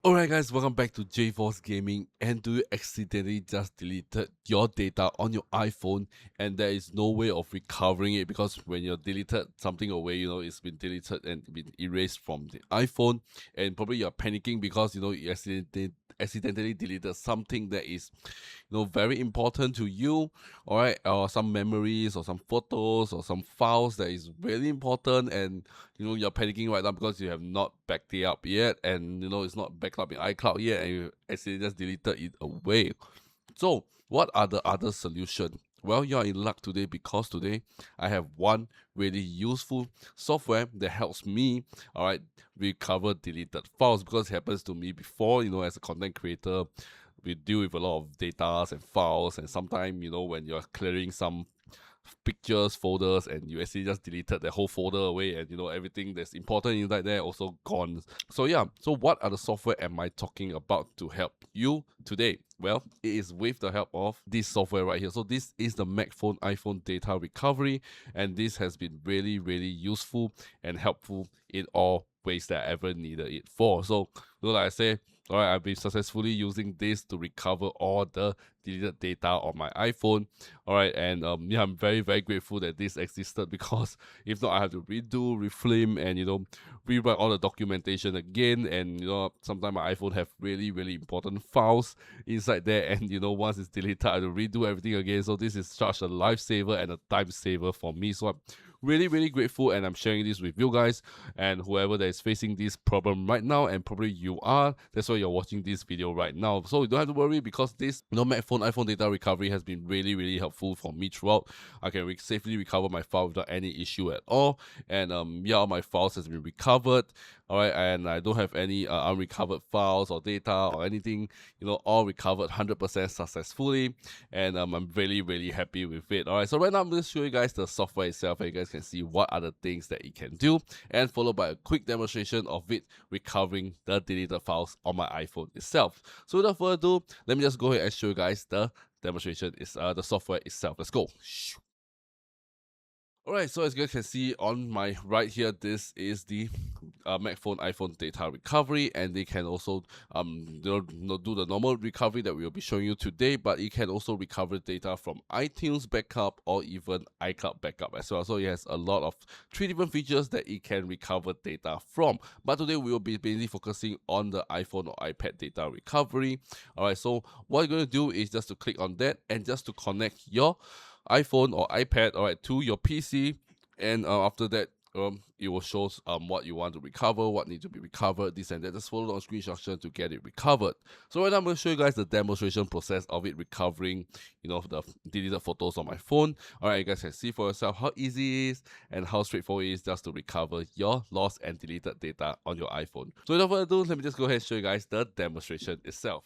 Alright guys, welcome back to 𝖩 Gaming. And do you accidentally just deleted your data on your iPhone and there is no way of recovering it? Because when you deleted something away, it's been deleted and been erased from the iPhone, and probably you're panicking because you accidentally deleted something that is very important to you, all right, or some memories or some photos or some files that is really important, and you're panicking right now because you have not backed it up yet, and it's not backed up in iCloud yet, and you accidentally just deleted it away. So what are the other solutions? Well, you're in luck today because today I have one really useful software that helps me, all right, recover deleted files, because it happens to me before, as a content creator. We deal with a lot of data and files, and sometimes, when you're clearing some pictures, folders, and you actually just deleted the whole folder away, and everything that's important inside there also gone. So yeah, so what are the software am I talking about to help you today? Well, it is with the help of this software right here. So this is the MagFone iPhone data recovery, and this has been really, really useful and helpful in all ways that I ever needed it for. So like I say, all right, I've been successfully using this to recover all the deleted data on my iPhone. All right, and yeah, I'm very, very grateful that this existed, because if not, I have to redo, refilm, and rewrite all the documentation again. And sometimes my iPhone have really, really important files inside there, and once it's deleted, I have to redo everything again. So this is such a lifesaver and a time saver for me. So I'm really, really grateful, and I'm sharing this with you guys and whoever that is facing this problem right now, and probably you are. That's why you're watching this video right now. So you don't have to worry, because this MagFone iPhone data recovery has been really, really helpful for me throughout. I can safely recover my file without any issue at all, and yeah, all my files has been recovered. All right, and I don't have any unrecovered files or data or anything. All recovered 100% successfully, and I'm really, really happy with it. All right, so right now I'm going to show you guys the software itself, and you guys can see what are the things that it can do, and followed by a quick demonstration of it recovering the deleted files on my iPhone itself. So without further ado, let me just go ahead and show you guys the demonstration is the software itself. Let's go. Alright, so as you guys can see on my right here, this is the MagFone iPhone data recovery, and they can also do the normal recovery that we'll be showing you today, but it can also recover data from iTunes backup or even iCloud backup as well. So it has a lot of 3 different features that it can recover data from. But today we will be mainly focusing on the iPhone or iPad data recovery. Alright, so what you're going to do is just to click on that and just to connect your iPhone or iPad, all right, to your PC, and after that, it will show what you want to recover, what needs to be recovered, this and that. Just follow the on-screen instruction to get it recovered. So right now I'm going to show you guys the demonstration process of it recovering, the deleted photos on my phone. All right, you guys can see for yourself how easy it is and how straightforward it is just to recover your lost and deleted data on your iPhone. So without further ado, let me just go ahead and show you guys the demonstration itself.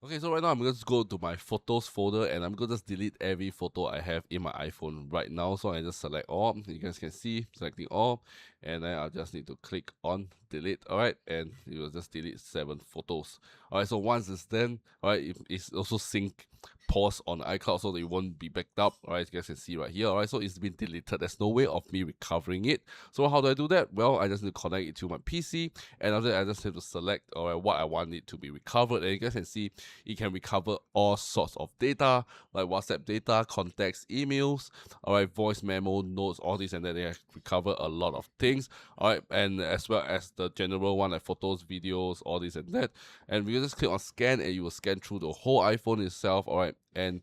Okay, so right now I'm going to go to my photos folder, and I'm going to just delete every photo I have in my iPhone right now. So I just select all. You guys can see selecting all, and then I just need to click on delete. All right, and it will just delete 7 photos. All right, so once it's done, all right, it's also sync pause on iCloud so that it won't be backed up. All right, you guys can see right here. All right, so it's been deleted. There's no way of me recovering it. So how do I do that? Well, I just need to connect it to my PC, and after that I just have to select what I want it to be recovered, and you guys can see it can recover all sorts of data like WhatsApp data, contacts, emails, all right, voice memo, notes, all this, and then they recover a lot of things. All right, and as well as the general one like photos, videos, all this and that. And we just click on scan, and you will scan through the whole iPhone itself. All right, and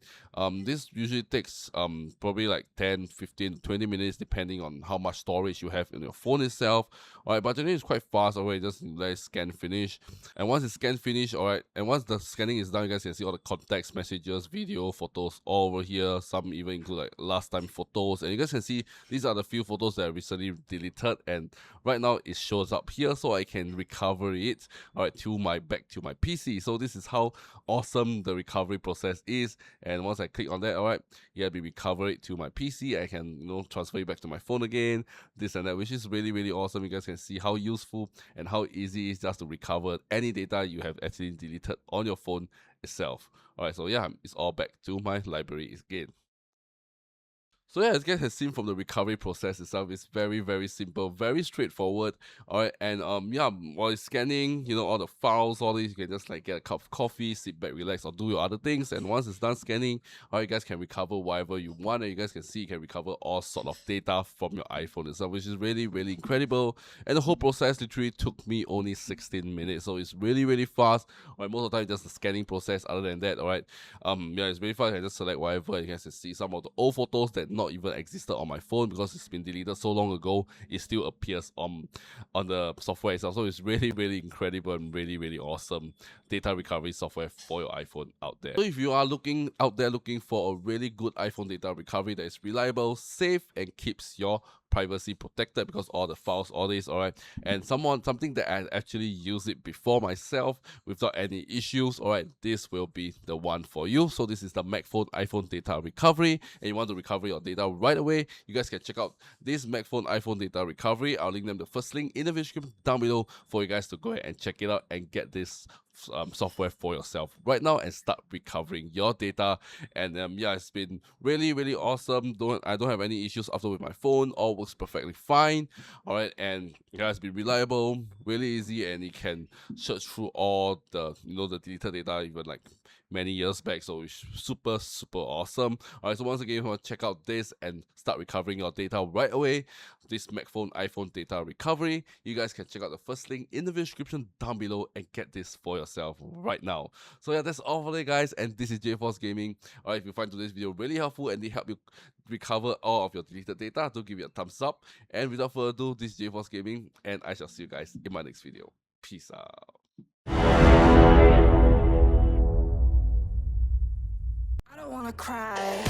this usually takes probably like 10, 15, 20 minutes depending on how much storage you have in your phone itself. All right, but generally it's quite fast. All right, just let it scan finish, and once it's scanned finish, all right, and once the scanning is done, you guys can see all the contacts, messages, video, photos all over here. Some even include like last time photos, and you guys can see these are the few photos that I recently deleted, and right now it shows up here, so I can recover it, all right, back to my PC. So this is how awesome the recovery process is. And once I click on that, all right, yeah, we recover it to my PC. I can transfer it back to my phone again, this and that, which is really, really awesome. You guys can see how useful and how easy it is just to recover any data you have actually deleted on your phone itself. All right, so yeah, it's all back to my library again. So yeah, as you guys have seen from the recovery process itself, it's very, very simple, very straightforward. Alright, and yeah, while it's scanning, you know, all the files, all these, you can just like get a cup of coffee, sit back, relax, or do your other things. And once it's done scanning, alright, you guys can recover whatever you want, and you guys can see you can recover all sort of data from your iPhone itself, which is really, really incredible. And the whole process literally took me only 16 minutes, so it's really, really fast. Alright, most of the time just the scanning process. Other than that, alright, yeah, it's really fast. I can just select whatever, and you guys can see some of the old photos that not even existed on my phone because it's been deleted so long ago. It still appears on the software itself. So it's really, really incredible and really, really awesome data recovery software for your iPhone out there. So if you are looking for a really good iPhone data recovery that is reliable, safe, and keeps your privacy protected, because all the files, all this, alright, and something that I actually used it before myself without any issues, alright, this will be the one for you. So this is the MagFone iPhone data recovery, and you want to recover your data right away, you guys can check out this MagFone iPhone data recovery. I'll link them the first link in the description down below for you guys to go ahead and check it out and get this software for yourself right now and start recovering your data. And yeah, it's been really, really awesome. I don't have any issues after with my phone. All works perfectly fine. All right, and yeah, it's been reliable, really easy, and you can search through all the the deleted data even like many years back. So it's super, super awesome. All right, so once again, if you want to check out this and start recovering your data right away, this MagFone iPhone data recovery, you guys can check out the first link in the description down below and get this for yourself right now. So yeah, that's all for today, guys, and this is 𝖩 Gaming. Alright, if you find today's video really helpful and they help you recover all of your deleted data, do give it a thumbs up. And without further ado, this is 𝖩 Gaming, and I shall see you guys in my next video. Peace out. I don't wanna cry.